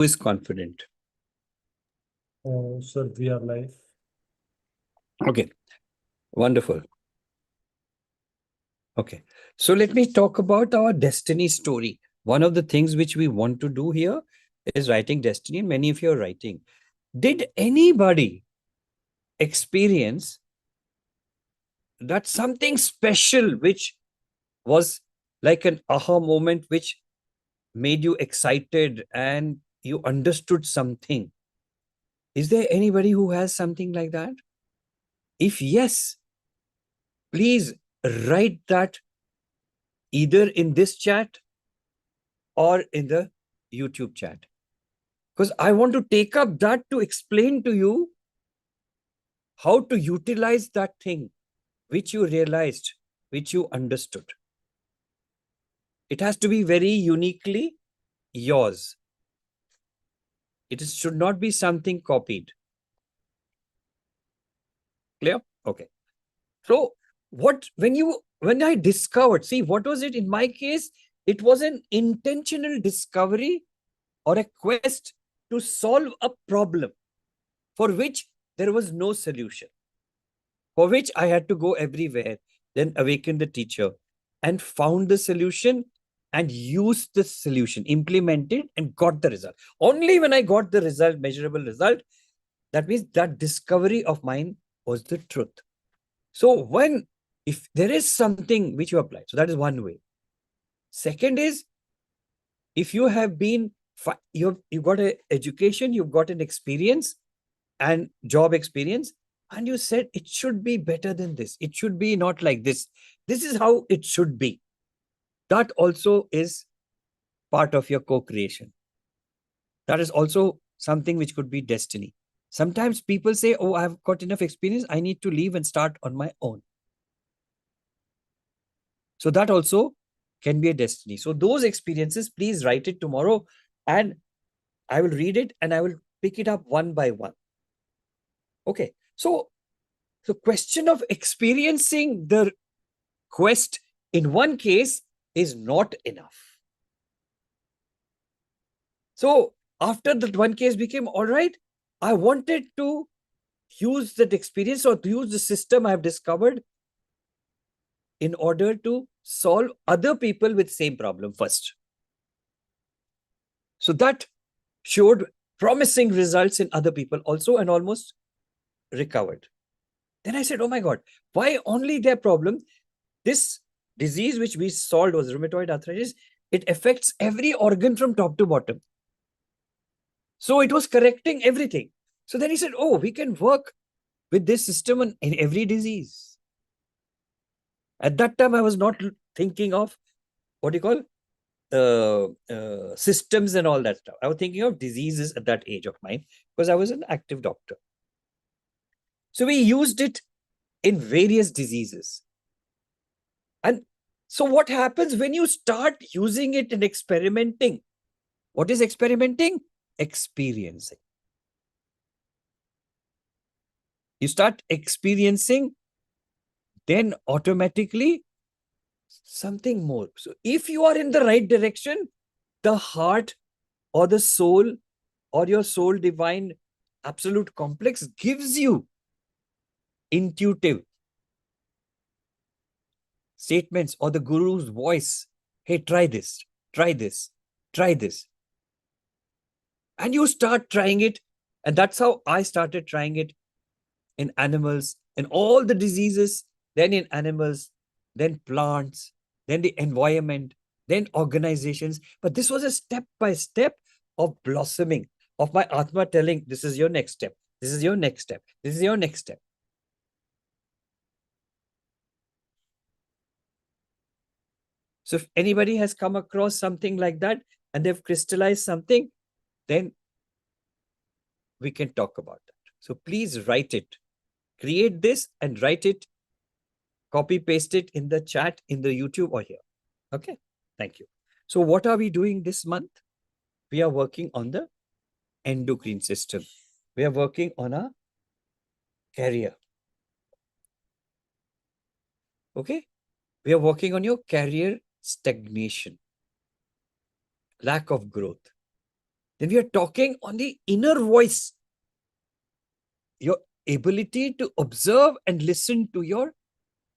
Who is confident? Sir, we are live. Okay, wonderful. Okay, so let me talk about our destiny story. One of the things which we want to do here is writing destiny, and many of you are writing. Did anybody experience that something special which was like an aha moment which made you excited and you understood something? Is there anybody who has something like that? If yes, please write that either in this chat or in the YouTube chat. Because I want to take up that to explain to you how to utilize that thing which you realized, which you understood. It has to be very uniquely yours. Should not be something copied. Clear? Okay. So when I discovered, see, what was it in my case? It was an intentional discovery or a quest to solve a problem for which there was no solution, for which I had to go everywhere, then awaken the teacher and found the solution and used the solution, implemented and got the result. Only when I got the result, measurable result, that means that discovery of mine was the truth. So if there is something which you apply, so that is one way. Second is, if you have been, you've got an education, you've got an experience and job experience, and you said it should be better than this. It should be not like this. This is how it should be. That also is part of your co-creation. That is also something which could be destiny. Sometimes people say, oh, I've got enough experience. I need to leave and start on my own. So that also can be a destiny. So those experiences, please write it tomorrow and I will read it and I will pick it up one by one. Okay. So question of experiencing the quest in one case is not enough. So after that one case became all right, I wanted to use that experience or to use the system I have discovered in order to solve other people with same problem first. So that showed promising results in other people also and almost recovered. Then I said, oh my God, why only their problem? This disease which we solved was rheumatoid arthritis. It affects every organ from top to bottom. So it was correcting everything. So then he said, oh, we can work with this system in every disease. At that time, I was not thinking of what you call systems and all that stuff. I was thinking of diseases at that age of mine because I was an active doctor. So we used it in various diseases. And so what happens when you start using it and experimenting? What is experimenting? Experiencing. You start experiencing, then automatically something more. So if you are in the right direction, the heart or the soul or your soul divine absolute complex gives you intuitive statements or the guru's voice. Hey, try this, try this, try this. And you start trying it. And that's how I started trying it in animals and all the diseases, then in animals, then plants, then the environment, then organizations. But this was a step by step of blossoming, of my Atma telling, this is your next step. This is your next step. This is your next step. So if anybody has come across something like that and they've crystallized something, then we can talk about that. So please write it. Create this and write it. Copy paste it in the chat, in the YouTube or here. Okay. Thank you. So what are we doing this month? We are working on the endocrine system. We are working on a career. Okay. We are working on your career stagnation, lack of growth. then we are talking on the inner voice, your ability to observe and listen to your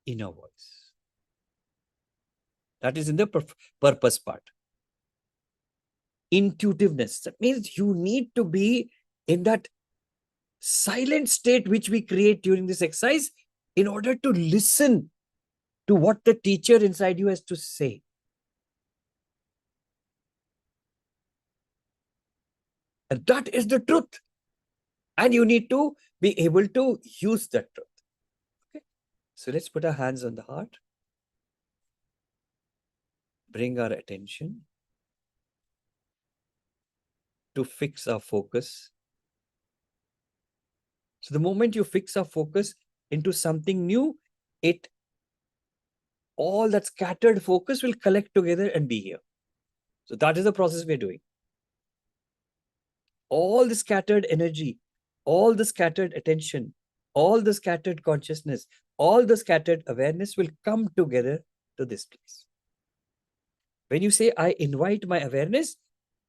inner voice. That is in the purpose part. Intuitiveness. That means you need to be in that silent state which we create during this exercise in order to listen to what the teacher inside you has to say. And that is the truth. And you need to be able to use that truth. Okay. So let's put our hands on the heart. Bring our attention to fix our focus. So the moment you fix our focus into something new, all that scattered focus will collect together and be here. So that is the process we're doing. All the scattered energy, all the scattered attention, all the scattered consciousness, all the scattered awareness will come together to this place. When you say, I invite my awareness,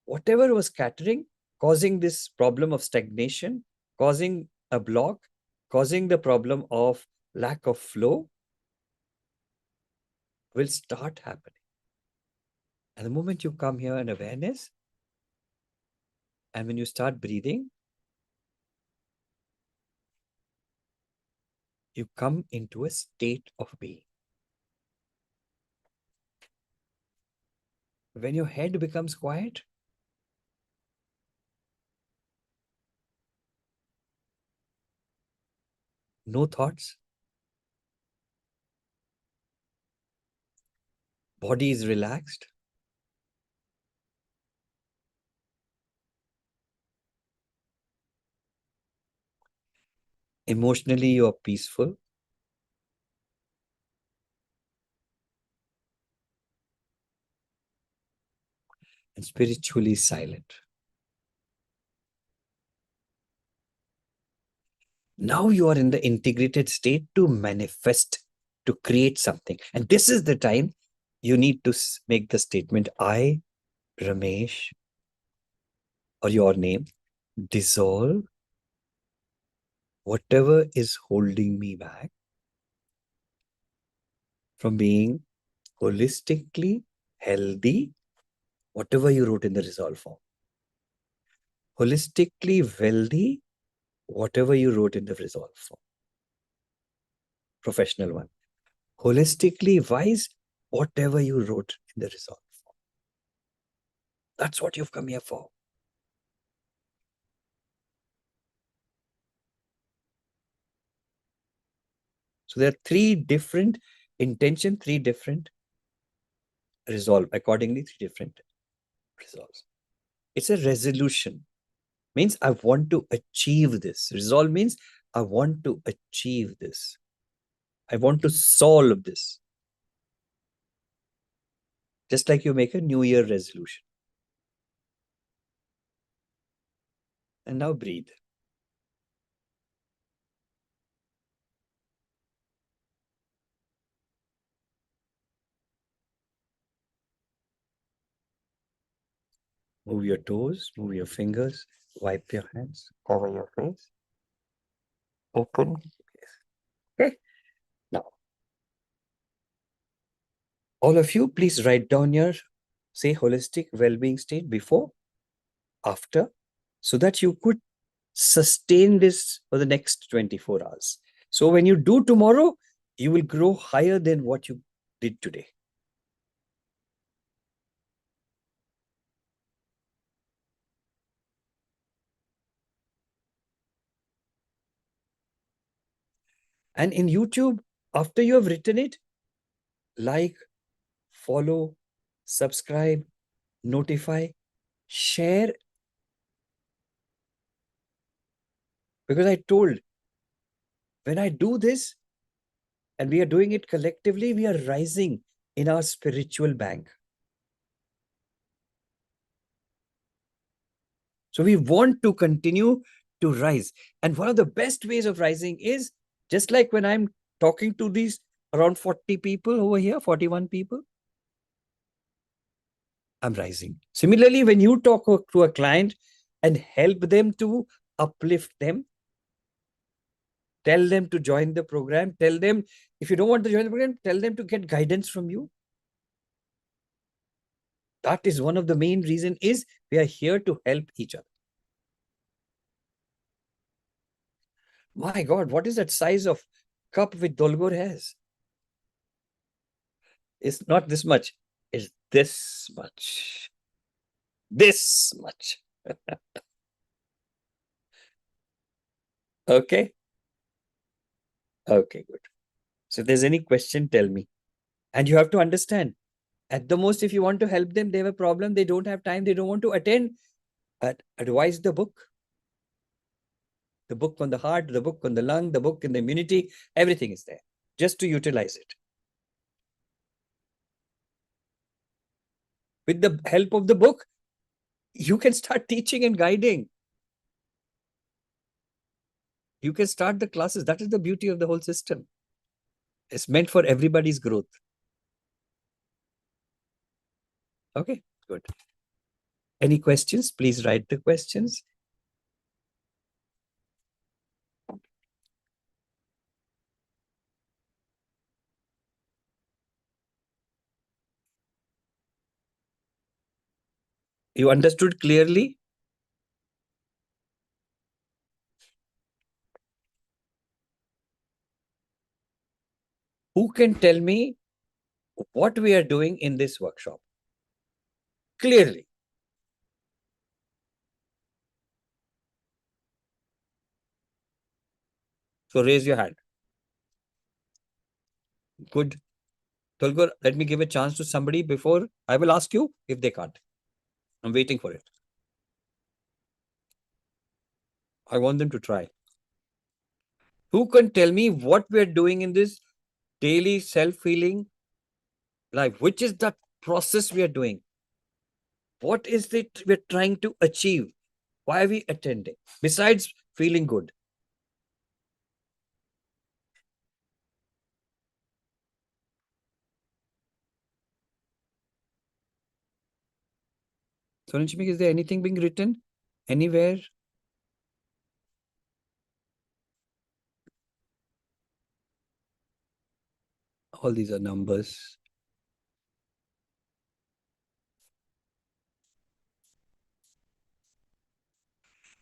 whatever was scattering, causing this problem of stagnation, causing a block, causing the problem of lack of flow, will start happening. And the moment you come here in awareness, and when you start breathing, you come into a state of being. When your head becomes quiet, no thoughts, body is relaxed, emotionally you are peaceful, and spiritually silent. Now you are in the integrated state to manifest, to create something. And this is the time you need to make the statement, I, Ramesh, or your name, dissolve whatever is holding me back from being holistically healthy, whatever you wrote in the resolve form. Holistically wealthy, whatever you wrote in the resolve form. Professional one. Holistically wise, whatever you wrote in the resolve form. That's what you've come here for. So there are three different intention, three different resolve, accordingly, three different resolves. It's a resolution. Means I want to achieve this. Resolve means I want to achieve this. I want to solve this. Just like you make a New Year resolution. And now breathe. Move your toes, move your fingers, wipe your hands, cover your face, open. Okay. Now, all of you, please write down your, say, holistic well-being state before, after, so that you could sustain this for the next 24 hours. So when you do tomorrow, you will grow higher than what you did today. And in YouTube, after you have written it, like, follow, subscribe, notify, share. Because I told, when I do this, and we are doing it collectively, we are rising in our spiritual bank. So we want to continue to rise. And one of the best ways of rising is, just like when I'm talking to these around 40 people over here, 41 people, I'm rising. Similarly, when you talk to a client and help them to uplift them, tell them to join the program, tell them, if you don't want to join the program, tell them to get guidance from you. That is one of the main reasons is we are here to help each other. My God, what is that size of cup which Dolgor has? It's not this much. It's this much. This much. Okay. Okay, good. So if there's any question, tell me. And you have to understand, at the most, if you want to help them, they have a problem, they don't have time, they don't want to attend, advise the book. The book on the heart, the book on the lung, the book in the immunity, everything is there, just to utilize it. With the help of the book, you can start teaching and guiding. You can start the classes. That is the beauty of the whole system. It's meant for everybody's growth. Okay, good. Any questions? Please write the questions. You understood clearly? Who can tell me what we are doing in this workshop? Clearly. So raise your hand. Good. Tolgor, let me give a chance to somebody before I will ask you if they can't. I'm waiting for it. I want them to try. Who can tell me what we're doing in this daily self-healing life? Which is that process we are doing? What is it we're trying to achieve? Why are we attending? Besides feeling good. Sonachimik, is there anything being written anywhere? All these are numbers.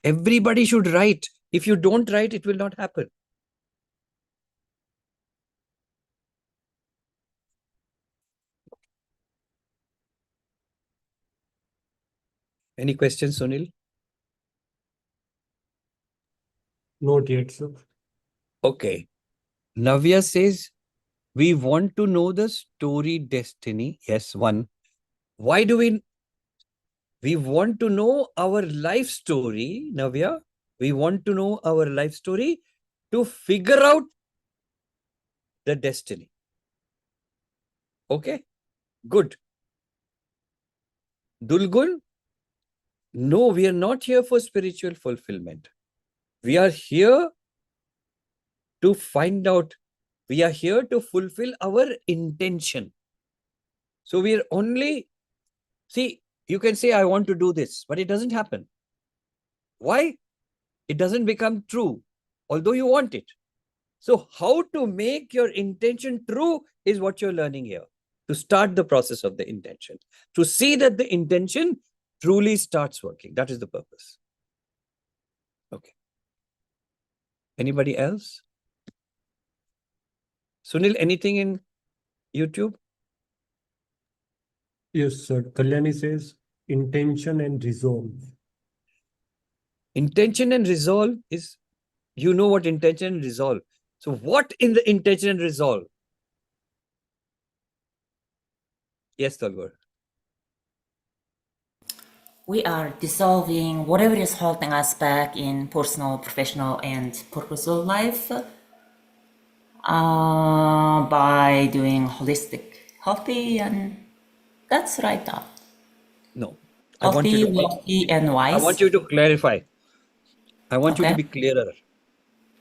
Everybody should write. If you don't write, it will not happen. Any questions, Sunil? Not yet, sir. Okay. Navya says, we want to know the story destiny. Yes, one. Why do we want to know our life story, Navya? We want to know our life story to figure out the destiny. Okay, good. Dulgun, no, we are not here for spiritual fulfillment. We are here to find out. We are here to fulfill our intention. So we are only, see, you can say, I want to do this, but it doesn't happen. Why? It doesn't become true, although you want it. So how to make your intention true is what you're learning here. To start the process of the intention. To see that the intention truly starts working. That is the purpose. Okay. Anybody else? Sunil, anything in YouTube? Yes, sir. Kalyani says intention and resolve. Intention and resolve is, you know what intention and resolve. So what in the intention and resolve? Yes, Talwar. We are dissolving whatever is holding us back in personal, professional, and purposeful life by doing holistic, healthy, and that's right now. No. Healthy, wealthy, and I want wise. you to clarify. I want you to Okay. be clearer.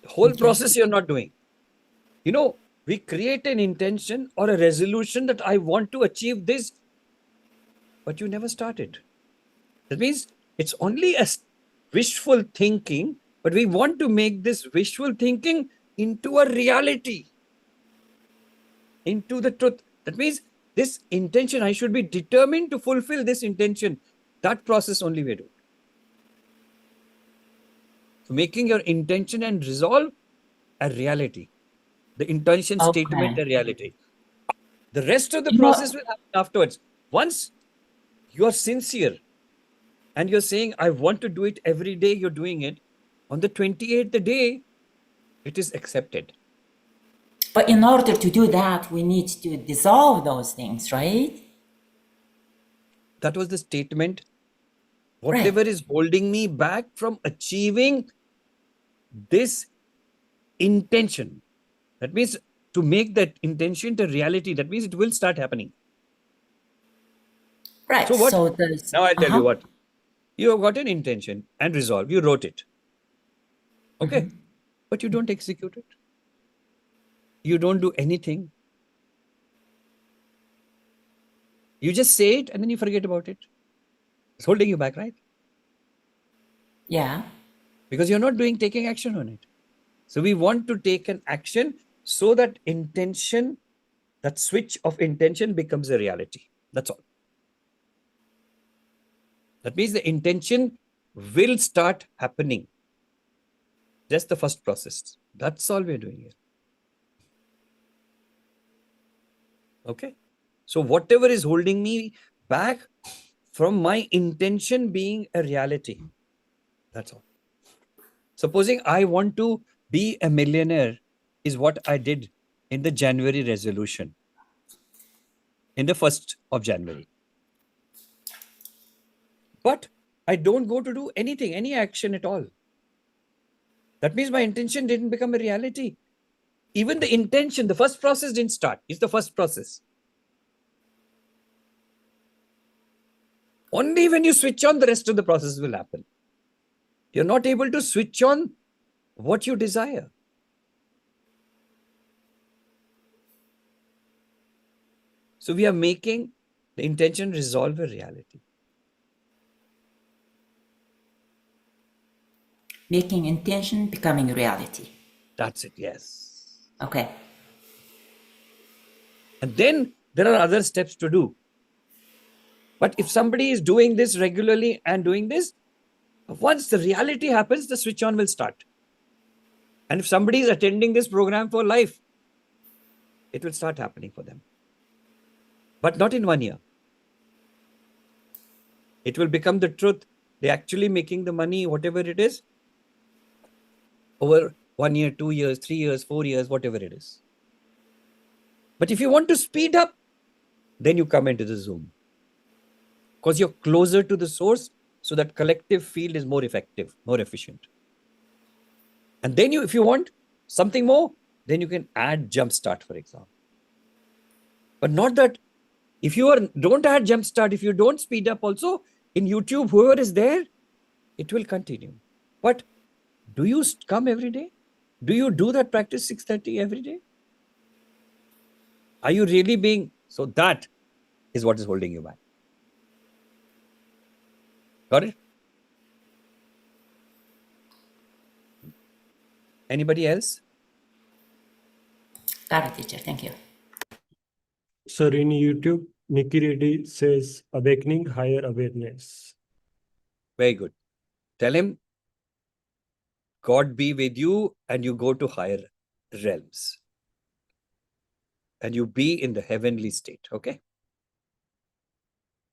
The whole Okay. process you're not doing. You know, we create an intention or a resolution that I want to achieve this but you never started. That means it's only a wishful thinking, but we want to make this wishful thinking into a reality, into the truth. That means this intention, I should be determined to fulfill this intention. That process only we do. So making your intention and resolve a reality. The intention statement a reality. The rest of the process will happen afterwards. Once you are sincere and you're saying, I want to do it every day, you're doing it. On the 28th day, it is accepted. But in order to do that, we need to dissolve those things, right? That was the statement. Whatever is holding me back from achieving this intention, that means to make that intention to reality, that means it will start happening. Right. So what? So now I'll tell you what. You have got an intention and resolve. You wrote it. Okay. But you don't execute it. You don't do anything. You just say it and then you forget about it. It's holding you back, right? Yeah. Because you're not taking action on it. So we want to take an action so that intention, that switch of intention becomes a reality. That's all. That means the intention will start happening. Just the first process. That's all we're doing here. Okay. So whatever is holding me back from my intention being a reality, that's all. Supposing I want to be a millionaire is what I did in the January resolution, in the 1st of January. But I don't go to do anything, any action at all. That means my intention didn't become a reality. Even the intention, the first process didn't start. It's the first process. Only when you switch on, the rest of the process will happen. You're not able to switch on what you desire. So we are making the intention resolve a reality. Making intention becoming reality. That's it, yes. Okay. And then there are other steps to do. But if somebody is doing this regularly and doing this, once the reality happens, the switch on will start. And if somebody is attending this program for life, it will start happening for them. But not in 1 year. It will become the truth. They're actually making the money, whatever it is, over 1 year, 2 years, 3 years, 4 years, whatever it is. But if you want to speed up, then you come into the Zoom. Because you're closer to the source, so that collective field is more effective, more efficient. And then if you want something more, then you can add Jumpstart, for example. But not that if you don't add Jumpstart, if you don't speed up also, in YouTube, whoever is there, it will continue. But do you come every day? Do you do that practice 6:30 every day? Are you really being... So that is what is holding you back. Got it? Anybody else? Got it, teacher. Thank you. Sir, in YouTube, Nikki Reddy says awakening higher awareness. Very good. Tell him, God be with you and you go to higher realms. And you be in the heavenly state. Okay?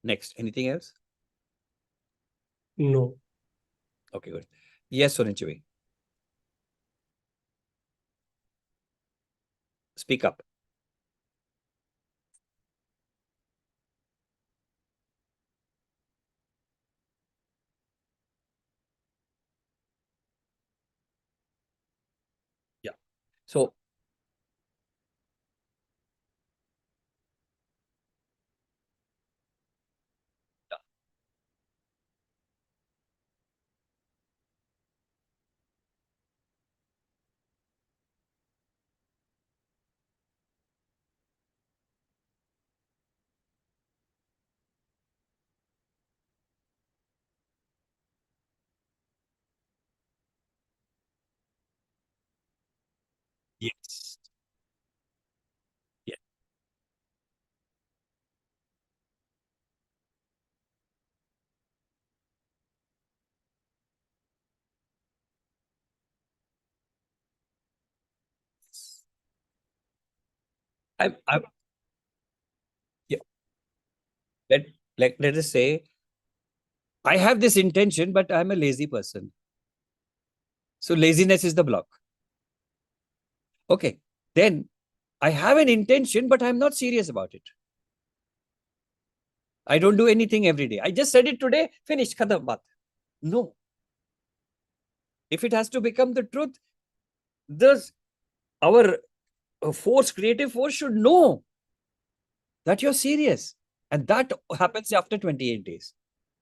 Next. Anything else? No. Okay, good. Yes, Soninchivi. Speak up. Yeah. So, Yes. Yeah. I yeah. Let let us say I have this intention, but I'm a lazy person. So laziness is the block. Okay. Then I have an intention, but I'm not serious about it. I don't do anything every day. I just said it today, finished, khatam baat. No. If it has to become the truth, this our force, creative force should know that you're serious. And that happens after 28 days.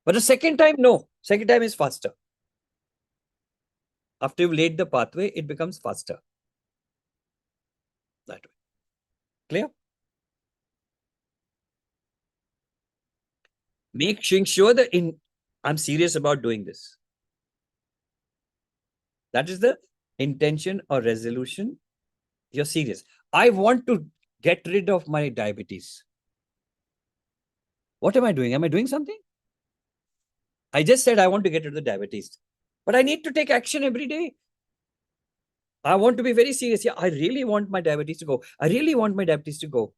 But the second time, no. Second time is faster. After you've laid the pathway, it becomes faster. That way. Clear? Making sure that I'm serious about doing this. That is the intention or resolution. You're serious. I want to get rid of my diabetes. What am I doing? Am I doing something? I just said I want to get rid of the diabetes. But I need to take action every day. I want to be very serious. Yeah, I really want my diabetes to go. I really want my diabetes to go.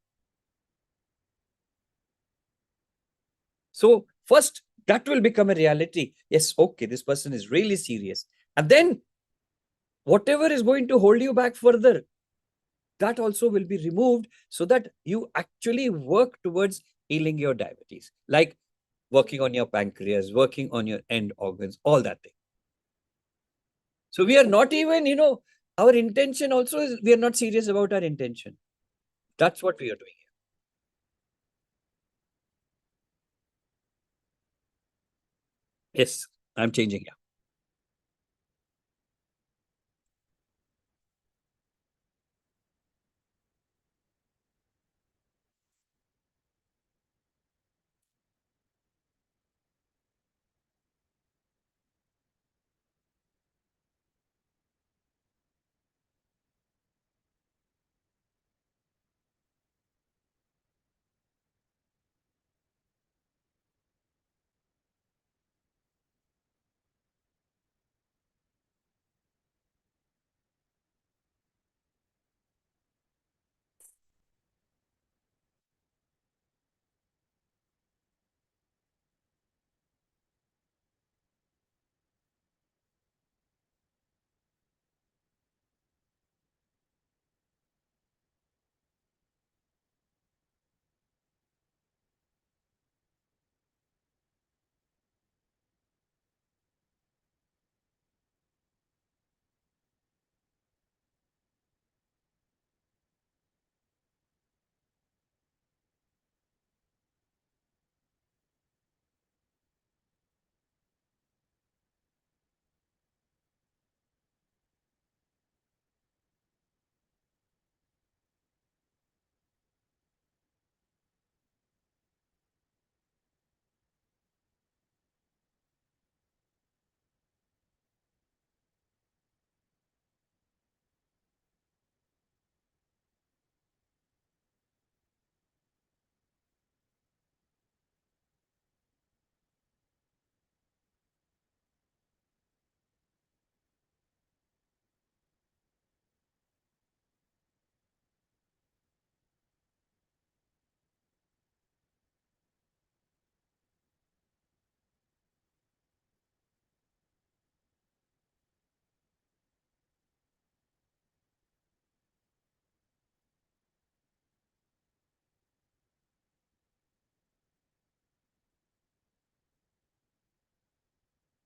So first, that will become a reality. Yes, okay, this person is really serious. And then whatever is going to hold you back further, that also will be removed so that you actually work towards healing your diabetes, like working on your pancreas, working on your end organs, all that thing. So we are not even, our intention also is we are not serious about our intention. That's what we are doing here. Yes, I'm changing. Yeah.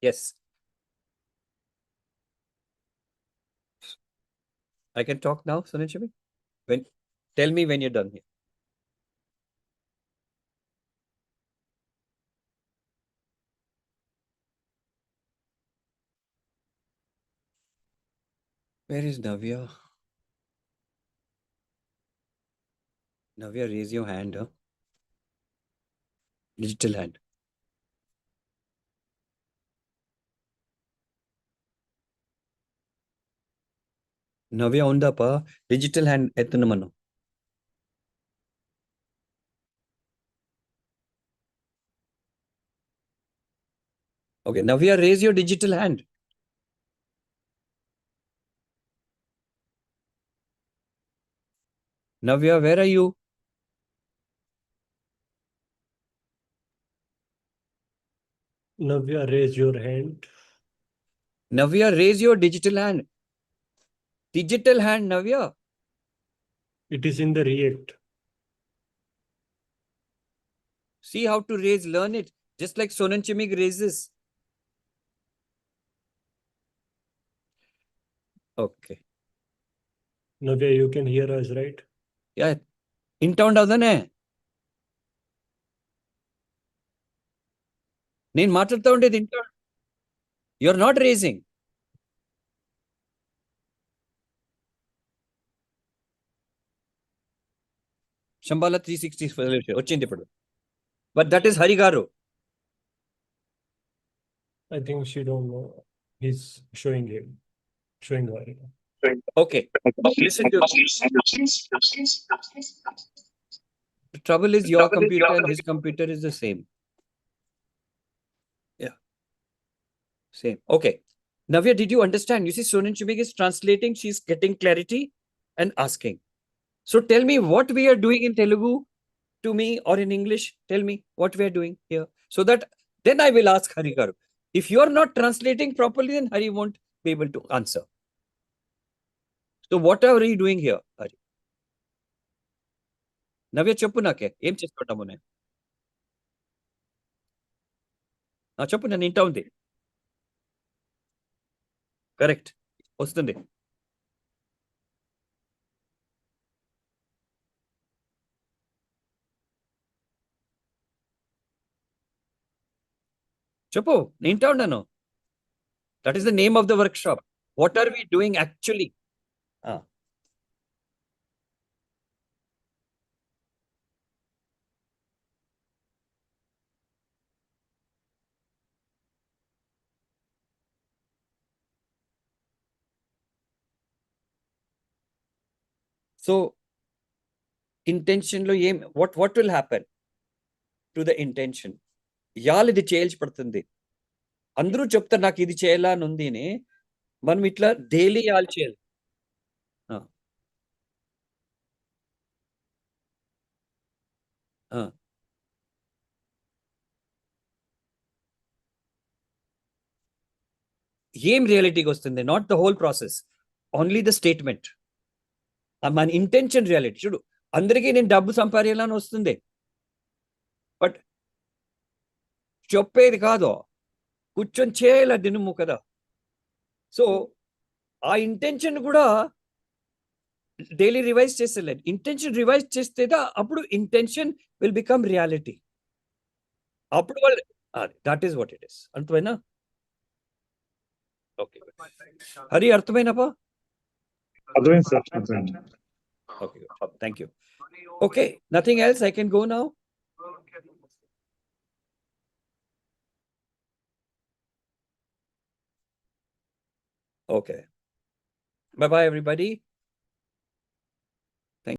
Yes, I can talk now, Sunil. When tell me when you're done here. Where is Navya? Navya, raise your hand, huh? Digital hand. Navya undapa digital hand etanamano. Okay, Navya, raise your digital hand. Navya, where are you? Navya, raise your hand. Navya, raise your digital hand. Digital hand, Navya. It is in the React. See how to raise, learn it. Just like Sonan Chimig raises. Okay. Navya, you can hear us, right? Yeah. Intound adane. నేను మాట్లాడుతూ ఉండేది ఇంటో you're not raising. Shambhala 360 వచ్చింది ఇప్పుడు. But that is Hari Garu. I think she don't know. He's showing him. Showing her. Okay. Listen to the trouble is your computer and his computer is the same. Yeah. Same. Okay. Navya, did you understand? You see, Sonan Chumik is translating. She's getting clarity and asking. So tell me what we are doing in Telugu to me or in English. Tell me what we are doing here. So that then I will ask Hari Garu. If you are not translating properly, then Hari won't be able to answer. So what are you doing here, Hari? Navya చెప్పు నాకే ఏం చేసుకుంటాము నేను చెప్పు నేను ఇంటా ఉంది correct వస్తుంది చెప్పు నేను ఇంటా ఉన్నాను that is the name of the workshop what are we doing actually so intention లో ఏం what will happen to the intention ఇవాళ ఇది చేయాల్సి పడుతుంది అందరూ చెప్తారు నాకు ఇది చేయాలా అని ఉంది అని మనం ఇట్లా డైలీ ఇవాళ చేయాలి ఏం రియాలిటీకి వస్తుంది not the whole process only the statement మన ఇంటెన్షన్ రియాలిటీ చూడు అందరికీ నేను డబ్బు సంపాదించాలని వస్తుంది బట్ చెప్పేది కాదు కూర్చొని చేయాల దినము కదా సో ఆ ఇంటెన్షన్ కూడా డైలీ రివైజ్ చేసేలేదు ఇంటెన్షన్ రివైజ్ చేస్తేదా అప్పుడు ఇంటెన్షన్ విల్ బికమ్ రియాలిటీ అప్పుడు వాళ్ళు that is what it is అంతేనా ఓకే హరి అర్థమైనపా అర్థమైంది సార్ అర్థమైంది okay thank you okay nothing else I can go now Okay. Bye-bye, everybody.